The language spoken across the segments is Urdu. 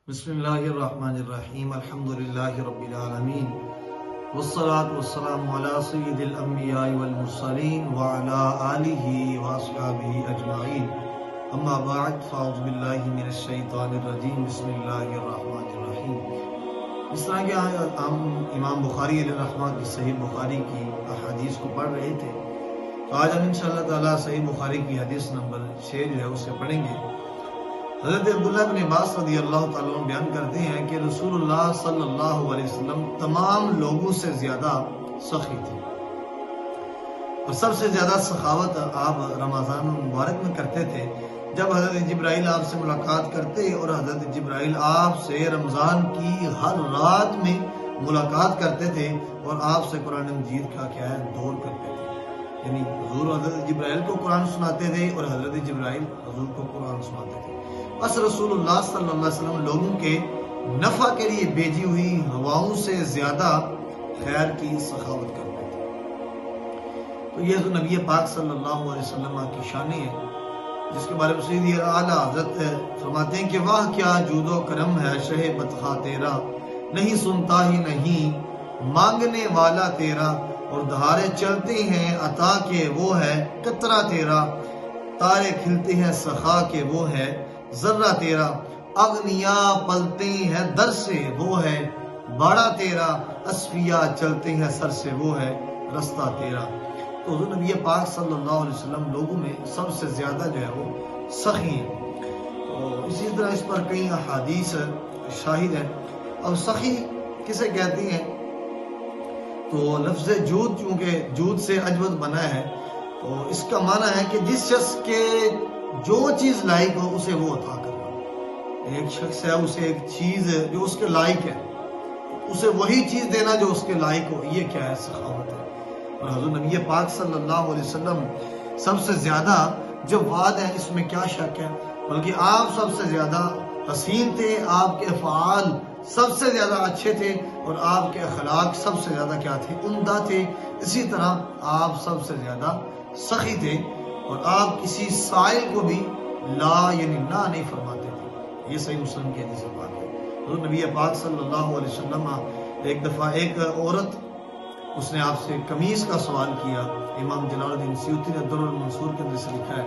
بسم اللہ الرحمن الرحیم الحمدللہ رب العالمین والصلاة والسلام علی سید الانبیاء والمرسلین وعلی آلہ واصحابہ اجمعین اما بعد فاعوذ باللہ من الشیطان الرجیم بسم اللہ الرحمن الرحیم۔ اس طرح کہ ہم امام بخاری علیہ الرحمہ کی صحیح بخاری کی احادیث کو پڑھ رہے تھے، تو آج ہم انشاءاللہ تعالیٰ صحیح بخاری کی حدیث نمبر 6 جو ہے اسے پڑھیں گے۔ حضرت عبداللہ بن عباس رضی اللہ تعالیٰ عنہ بیان کرتے ہیں کہ رسول اللہ صلی اللہ علیہ وسلم تمام لوگوں سے زیادہ سخی تھے، اور سب سے زیادہ سخاوت آپ رمضان مبارک میں کرتے تھے، جب حضرت جبرائیل آپ سے ملاقات کرتے اور حضرت جبرائیل آپ سے رمضان کی ہر رات میں ملاقات کرتے تھے اور آپ سے قرآن مجید کا کیا ہے دور کرتے تھے، یعنی حضور حضرت جبرائیل کو قرآن سناتے تھے اور حضرت جبرائیل حضور کو قرآن سناتے تھے۔ بس رسول اللہ صلی اللہ علیہ وسلم لوگوں کے نفع کے لیے بھیجی ہوئی ہواؤں سے زیادہ خیر کی سخاوت کرتے تھے۔ تو یہ تو نبی پاک صلی اللہ علیہ وسلم کی شانی ہے، جس کے بارے میں سید اعلیٰ حضرت فرماتے ہیں کہ واہ کیا جود و کرم ہے شہ بطخا تیرا، نہیں سنتا ہی نہیں مانگنے والا تیرا، اور دھارے چلتے ہیں عطا کے وہ ہے قطرہ تیرا، تارے کھلتے ہیں سخا کے وہ ہے ذرہ تیرا، اغنیاء پلتے ہیں در سے وہ ہے باڑا تیرا، اصفیاء چلتے ہیں سر سے وہ ہے رستہ تیرا۔ تو حضور نبی پاک صلی اللہ علیہ وسلم لوگوں میں سب سے زیادہ جو ہے وہ سخی ہیں، تو اسی طرح اس پر کئی احادیث شاہد ہیں۔ اور سخی کسے کہتی ہیں؟ تو لفظ جود چونکہ جود سے اجود بنا ہے، تو اس کا معنی ہے کہ جس شخص کے جو چیز لائق ہو اسے وہ عطا کرنا۔ ایک شخص ہے، اسے ایک چیز جو اس کے لائق ہے اسے وہی چیز دینا جو اس کے لائق ہو، یہ کیا ہے؟ سخاوت ہے۔ اور حضور نبی پاک صلی اللہ علیہ وسلم سب سے زیادہ جواد ہیں، اس میں کیا شک ہے، بلکہ آپ سب سے زیادہ حسین تھے، آپ کے افعال سب سے زیادہ اچھے تھے، اور آپ کے اخلاق سب سے زیادہ کیا تھے؟ عمدہ تھے۔ اسی طرح آپ سب سے زیادہ سخی تھے، اور آپ کسی سائل کو بھی لا یعنی نہ نہیں فرماتے تھے۔ یہ صحیح مسلم کی حدیث پاک ہے۔ حضور نبی پاک صلی اللہ علیہ وسلم ایک دفعہ ایک عورت اس نے آپ سے قمیص کا سوال کیا۔ امام جلال الدین سیوطی نے در المنصور کے اندر سے لکھا ہے،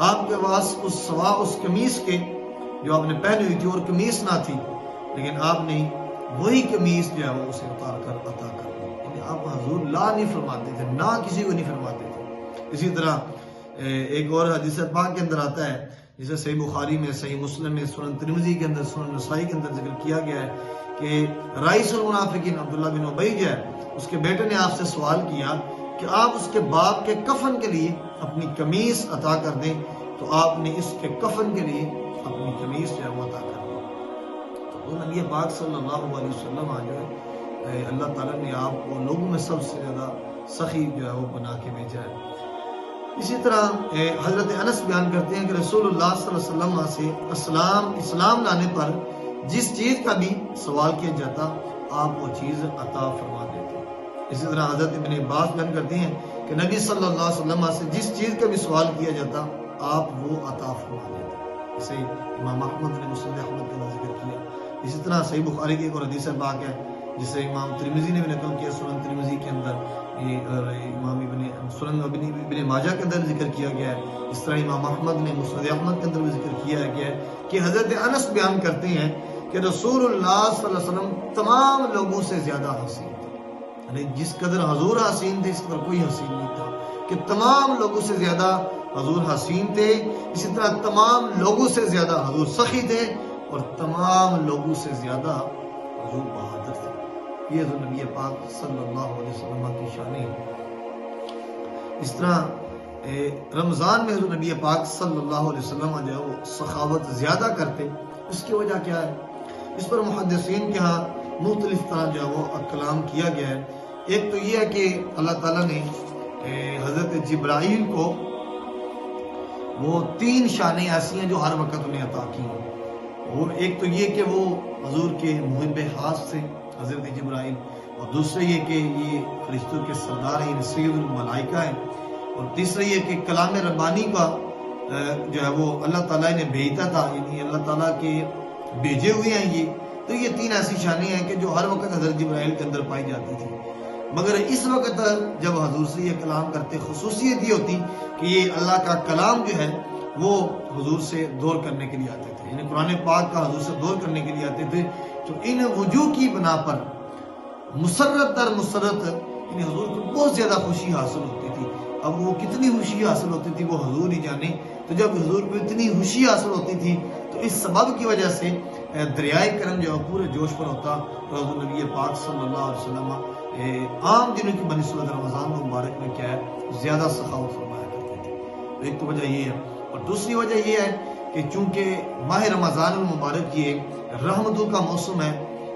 آپ کے پاس اس قمیص کے جو آپ نے پہنی ہوئی تھی اور قمیص نہ تھی، لیکن آپ نے وہی قمیص جو ہے وہ اسے اتار کر عطا کر دی، یعنی آپ حضور لا نہیں فرماتے تھے، نہ کسی کو نہیں فرماتے تھے۔ اسی طرح ایک اور حدیث پاک کے اندر آتا ہے، جسے صحیح بخاری میں، صحیح مسلم میں، سنن ترمذی کے اندر، سنن نسائی کے اندر ذکر کیا گیا ہے کہ رئیس المنافقین عبداللہ بن ابی جو ہے، اس کے بیٹے نے آپ سے سوال کیا کہ آپ اس کے باپ کے کفن کے لیے اپنی قمیص عطا کر دیں، تو آپ نے اس کے کفن کے لیے اپنی قمیص جو ہے وہ عطا کر دی۔ تو نبی پاک صلی اللہ علیہ وسلم جو ہے اللہ تعالیٰ نے آپ کو لوگوں میں سب سے زیادہ سخی جو ہے وہ بنا کے بھیجا ہے۔ اسی طرح حضرت انس بیان کرتے ہیں کہ رسول اللہ صلی اللہ علیہ وسلم سے اسلام لانے پر جس چیز کا بھی سوال کیا جاتا آپ وہ چیز عطا فرما دیتے۔ اسی طرح حضرت ابن عباس بیان کرتے ہیں کہ نبی صلی اللہ علیہ وسلم سے جس چیز کا بھی سوال کیا جاتا آپ وہ عطا فرما دیتے۔ اسے امام احمد نے مسند احمد کا ذکر کیا۔ اسی طرح صحیح بخاری کی ایک اور حدیث پاک ہے جسے امام ترمذی نے بھی نقل کیا، سنن ترمذی کے اندر، امام سنن ابن ماجہ کے اندر ذکر کیا گیا ہے۔ اس طرح امام احمد نے مسند احمد کے اندر بھی ذکر کیا ہے کہ حضرت انس بیان کرتے ہیں کہ رسول اللہ صلی اللہ علیہ وسلم تمام لوگوں سے زیادہ حسین تھے، یعنی جس قدر حضور حسین تھے اس قدر کوئی حسین نہیں تھا، کہ تمام لوگوں سے زیادہ حضور حسین تھے۔ اسی طرح تمام لوگوں سے زیادہ حضور سخی تھے، اور تمام لوگوں سے زیادہ حضور بہادر تھے۔ یہ حضور نبی پاک صلی اللہ علیہ وسلم کی شان ہے۔ اس طرح رمضان میں حضور نبی پاک صلی اللہ علیہ وسلم جو ہے وہ سخاوت زیادہ کرتے۔ اس کی وجہ کیا ہے؟ اس پر محدثین کے ہاں مختلف طرح جو ہے وہ کلام کیا گیا ہے۔ ایک تو یہ ہے کہ اللہ تعالیٰ نے حضرت جبرائیل کو وہ 3 شانیں ایسی ہیں جو ہر وقت انہیں عطا کی ہیں، اور ایک تو یہ کہ وہ حضور کے محب خاص سے حضرت جبرائیل، اور دوسرا یہ کہ یہ فرشتوں کے سردار ہیں، سید الملائکہ ہیں، اور تیسرا یہ کہ کلام ربانی کا جو ہے وہ اللہ تعالیٰ نے بھیجتا تھا، یعنی اللہ تعالیٰ کے بھیجے ہوئے ہیں یہ، تو یہ 3 ایسی شانیں ہیں کہ جو ہر وقت حضرت جبرائیل کے اندر پائی جاتی تھی، مگر اس وقت جب حضور سے یہ کلام کرتے خصوصیت یہ ہوتی کہ یہ اللہ کا کلام جو ہے وہ حضور سے دور کرنے کے لیے آتے تھے، یعنی قرآن پاک کا حضور سے دور کرنے کے لیے آتے تھے، تو ان وجوہ کی بنا پر مسرت در مسرت یعنی حضور کو بہت زیادہ خوشی حاصل ہوتی تھی۔ اب وہ کتنی خوشی حاصل ہوتی تھی وہ حضور ہی جانے، تو جب حضور کو اتنی خوشی حاصل ہوتی تھی تو اس سبب کی وجہ سے دریائے کرم جو پورے جوش پر ہوتا، تو حضور نبی پاک صلی اللہ علیہ وسلم عام دنوں کی بنسبت رمضان مبارک میں کیا ہے زیادہ سخاوت فرمایا کرتے تھے۔ تو ایک تو وجہ یہ ہے، اور دوسری وجہ یہ ہے کہ چونکہ ماہ رمضان المبارک یہ رحمتوں کا موسم ہے،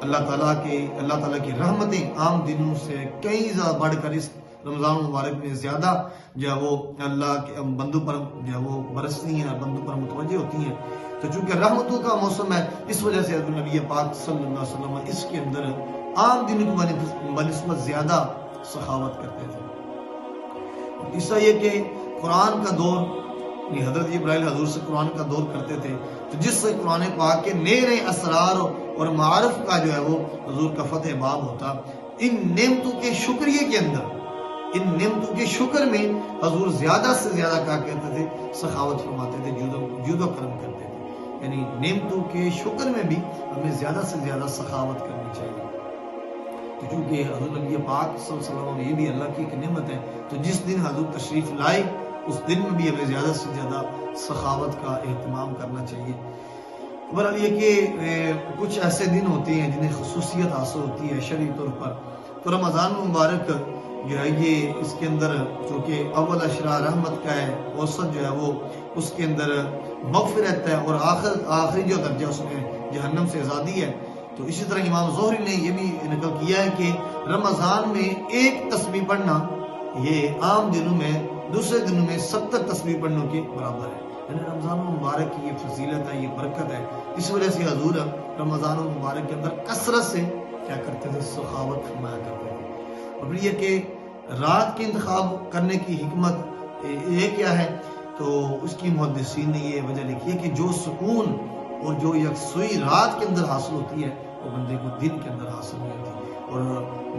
اللہ تعالیٰ کی رحمتیں عام دنوں سے کئی زیادہ بڑھ کر اس رمضان مبارک میں زیادہ جو ہے وہ اللہ کے بندوں پر جو ہے وہ برستی ہیں، بندوں پر متوجہ ہوتی ہیں، تو چونکہ رحمتوں کا موسم ہے اس وجہ سے حضرت نبی پاک صلی اللہ علیہ وسلم اس کے اندر عام دنوں کی بنسبت زیادہ سخاوت کرتے تھے۔ تیسرا یہ کہ قرآن کا دور، حضرت جبرائیل حضور سے قرآن کا دور کرتے تھے، تو جس سے قرآن پاک کے نئے نئے اسرار اور معارف کا جو ہے وہ حضور کا فتح باب ہوتا۔ ان نعمتوں کے شکریہ کے اندر، ان نعمتوں کے شکر میں حضور زیادہ سے زیادہ کیا کہتے تھے، سخاوت فرماتے تھے، جود و کرم کرتے تھے، یعنی نعمتوں کے شکر میں بھی ہمیں زیادہ سے زیادہ سخاوت کرنی چاہیے، کیونکہ حضور نبی پاک صلی اللہ علیہ وسلم یہ بھی اللہ کی ایک نعمت ہے، تو جس دن حضور تشریف لائے اس دن میں بھی ہمیں زیادہ سے زیادہ سخاوت کا اہتمام کرنا چاہیے۔ بہرحال یہ کہ کچھ ایسے دن ہوتے ہیں جنہیں خصوصیت حاصل ہوتی ہے شرعی طور پر، تو رمضان مبارک جو ہے یہ اس کے اندر چونکہ اول اشرا رحمت کا ہے، اوسط جو ہے وہ اس کے اندر مغفرت ہے، اور آخری جو درجہ اس میں جہنم سے آزادی ہے۔ تو اسی طرح امام زہری نے یہ بھی نقل کیا ہے کہ رمضان میں ایک تسبیح پڑھنا یہ عام دنوں میں، دوسرے دنوں میں 70 تسبیح پڑھنے کے برابر ہے، یعنی رمضان المبارک کی یہ فضیلت ہے، یہ برکت ہے، اس وجہ سے حضور رمضان المبارک کے اندر کثرت سے کیا کرتے تھے، سخاوت فرمایا کرتے تھے۔ اور پھر یہ کہ رات کے انتخاب کرنے کی حکمت یہ کیا ہے، تو اس کی محدثین نے یہ وجہ لکھی ہے کہ جو سکون اور جو یکسوئی رات کے اندر حاصل ہوتی ہے وہ بندے کو دن کے اندر حاصل نہیں ہوتی، اور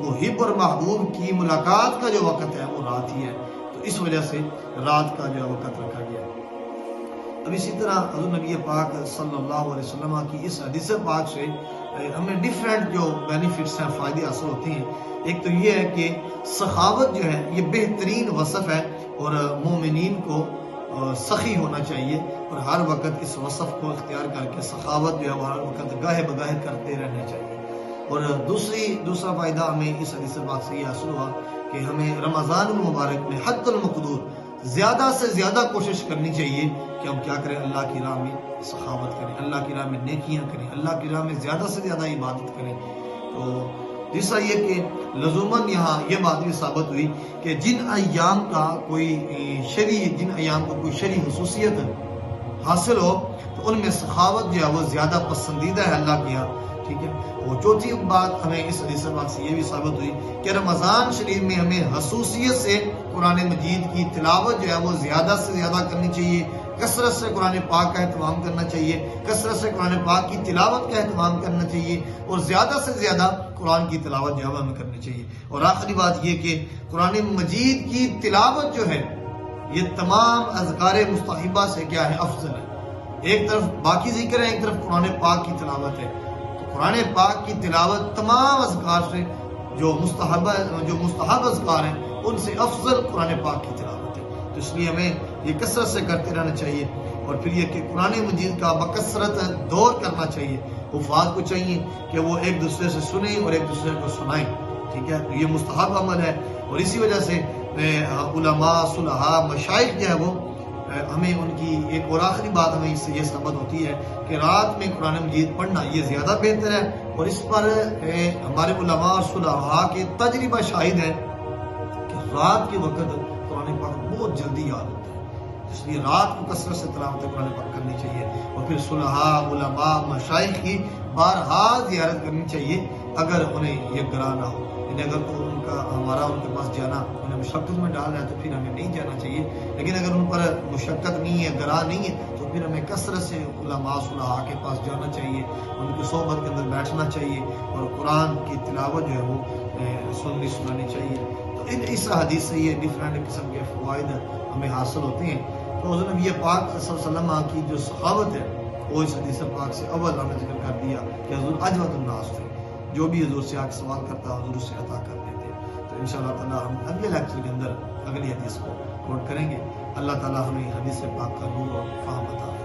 محب اور محبوب کی ملاقات کا جو وقت ہے وہ رات ہی ہے، تو اس وجہ سے رات کا جو وقت رکھا گیا ہے۔ اب اسی طرح حضور نبی پاک صلی اللہ علیہ وسلم کی اس حدیث پاک سے ہمیں ڈیفرنٹ جو بینیفٹس ہیں، فائدے حاصل ہوتے ہیں۔ ایک تو یہ ہے کہ سخاوت جو ہے یہ بہترین وصف ہے، اور مومنین کو سخی ہونا چاہیے، اور ہر وقت اس وصف کو اختیار کر کے سخاوت جو ہے ہر وقت گاہے بگاہے کرتے رہنا چاہیے۔ اور دوسرا فائدہ ہمیں اس حدیث پاک سے یہ حاصل ہوا کہ ہمیں رمضان المبارک میں حد المقدور زیادہ سے زیادہ کوشش کرنی چاہیے کہ ہم کیا کریں، اللہ کی راہ میں سخاوت کریں، اللہ کی راہ میں نیکیاں کریں، اللہ کی راہ میں زیادہ سے زیادہ عبادت کریں۔ تو تیسرا یہ کہ لزوماً یہاں یہ بات بھی ثابت ہوئی کہ جن ایام کا کوئی شرعی خصوصیت حاصل ہو تو ان میں سخاوت جو ہے وہ زیادہ پسندیدہ ہے اللہ کے یہاں، ٹھیک ہے۔ وہ چوتھی بات ہمیں اس حدیث پاک سے یہ بھی ثابت ہوئی کہ رمضان شریف میں ہمیں خصوصیت سے قرآن مجید کی تلاوت جو ہے وہ زیادہ سے زیادہ کرنی چاہیے، کثرت سے قرآن پاک کا اہتمام کرنا چاہیے، کثرت سے قرآن پاک کی تلاوت کا اہتمام کرنا چاہیے، اور زیادہ سے زیادہ قرآن کی تلاوت جو ہے ہمیں کرنی چاہیے۔ اور آخری بات یہ کہ قرآن مجید کی تلاوت جو ہے یہ تمام اذکار مستحبہ سے کیا ہے، افضل ہے۔ ایک طرف باقی ذکر ہے، ایک طرف قرآن پاک کی تلاوت ہے، تو قرآن پاک کی تلاوت تمام اذکار سے جو مستحب اذکار ہیں ان سے افضل قرآن پاک کی تلاوت ہے، تو اس لیے ہمیں یہ کثرت سے کرتے رہنا چاہیے۔ اور پھر یہ کہ قرآن مجید کا بکثرت دور کرنا چاہیے، حفاظ کو چاہیے کہ وہ ایک دوسرے سے سنیں اور ایک دوسرے کو سنائیں، ٹھیک ہے، تو یہ مستحب عمل ہے۔ اور اسی وجہ سے علماء، صلحاء، مشائخ جو ہے وہ ہمیں ان کی ایک اور آخری بات ہمیں اس سے یہ ثابت ہوتی ہے کہ رات میں قرآن مجید پڑھنا یہ زیادہ بہتر ہے، اور اس پر ہمارے علماء اور صلحاء کے تجربہ شاہد ہے کہ رات کے وقت قرآن پاک بہت جلدی یاد ہوتا ہے، اس لیے رات کو کثرت سے تلاوت قرآن پاک کرنی چاہیے، اور پھر صلحاء، علماء، مشائخ کی بارہا زیارت کرنی چاہیے اگر انہیں یہ گراں نہ ہو، یعنی اگر تو ہمارا ان کے پاس جانا انہیں مشقت میں ڈال رہا ہے تو پھر ہمیں نہیں جانا چاہیے، لیکن اگر ان پر مشقت نہیں ہے، گراں نہیں ہے، تو پھر ہمیں کثرت سے علماء صلحاء کے پاس جانا چاہیے، ان کی صحبت کے اندر بیٹھنا چاہیے اور قرآن کی تلاوت جو ہے وہ سنانی چاہیے۔ تو اس حدیث سے یہ ڈفرینٹ قسم کے فوائد ہمیں حاصل ہوتے ہیں۔ تو حضور نبی پاک صلی اللہ علیہ وسلم کی جو صحابت ہے وہ اس حدیث پاک سے اول ہم نے ذکر کر دیا کہ حضور اجود الناس تھے، جو بھی حضور سے آ کے سوال کرتا حضور سے عطا کر دیتے۔ تو انشاءاللہ تعالیٰ ہم اگلے لیکچر کے اندر اگلی حدیث کو کوٹ کریں گے۔ اللہ تعالیٰ ہمیں حدیث پاک کا نور اور فہم عطا